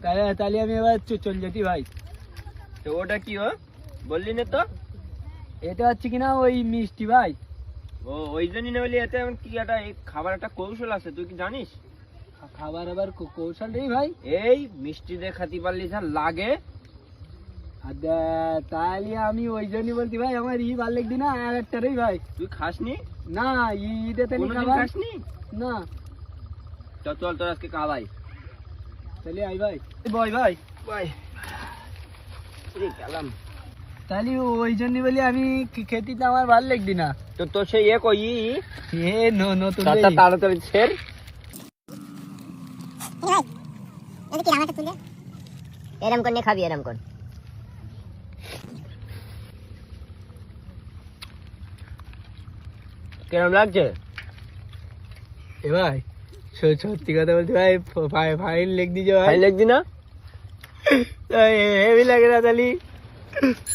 তাহলে আমি এবার চলে যেতি ভাই। তো ওটা কি বললি না তো? এটা হচ্ছে কিনা ওই মিষ্টি ভাই। ও ওই জন্যই না বলি, এতে এমন কি একটা খাবার একটা কৌশল আছে, তুই কি জানিস? খাবার আবার কৌশল নেই ভাই। এই মিষ্টি দিয়ে খাতি পারলি যা লাগে। তাহলে আমি ওই জন্যই বলছি ভাই, আমার ভালো লাগবে না আর একটা রে ভাই। তুই খাসনি? না ঈদে তো খাসনি না। তো চল তোর আজকে খাওয়াই। তাহলে আই ভাই। বয় ভাই ভাই গেলাম। তাহলে ওই জন্যই বলি আমি খেতে তো আমার ভালো লাগবে না। তো তোর সেই কই নতুন তাড়াতাড়ি ছেড়। এরম করে খাবি, এরম কর। কেমন লাগছে এ ভাই? সত্যি কথা বলতে ভাই, ফাইন লেগ দিছে ভাই। ভাই লাগছি না? হেভি লাগে না তাহলে?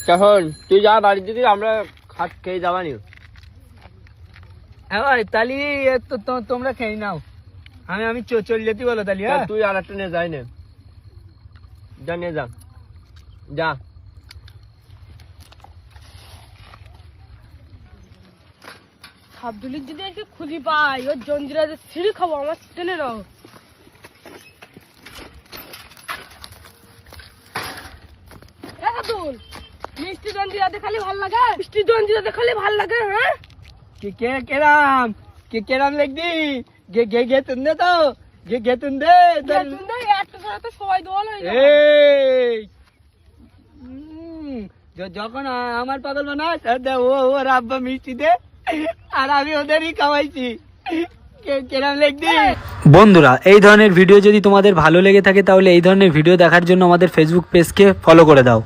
তখন তুই যা বাড়ি দিদি, আমরা খেয়ে যাবানি। হ্যাঁ ভাই, তাহলে তোমরা খেয়ে নাও, আমি চলে যেতে বলো তাহলে। হ্যাঁ তুই আর একটা নিয়ে যাই না, যা নিয়ে যা যা। আব্দুলের যদি আজকে খুঁজি পাই, ওর জঞ্জিরাতে ছিঁড়ে খাবো, আমার টেনে নাও। আব্দুল, মিষ্টি জঞ্জিরাতে খালি ভাল লাগে, মিষ্টি জঞ্জিরাতে খালি ভাল লাগে। হ্যাঁ কেরাম লেগদি গে তুন্দে তো গে তুন্দে একটা সবাই দোয়াল হয়ে যায়। যখন আমার পাগল বানাস ওর আব্বা মিষ্টি দে, আর আমি ওদেরই খাওয়াইছি। কেরাম লেগদি। বন্ধুরা, এই ধরনের ভিডিও যদি তোমাদের ভালো লেগে থাকে তাহলে এই ধরনের ভিডিও দেখার জন্য আমাদের ফেসবুক পেজকে ফলো করে দাও।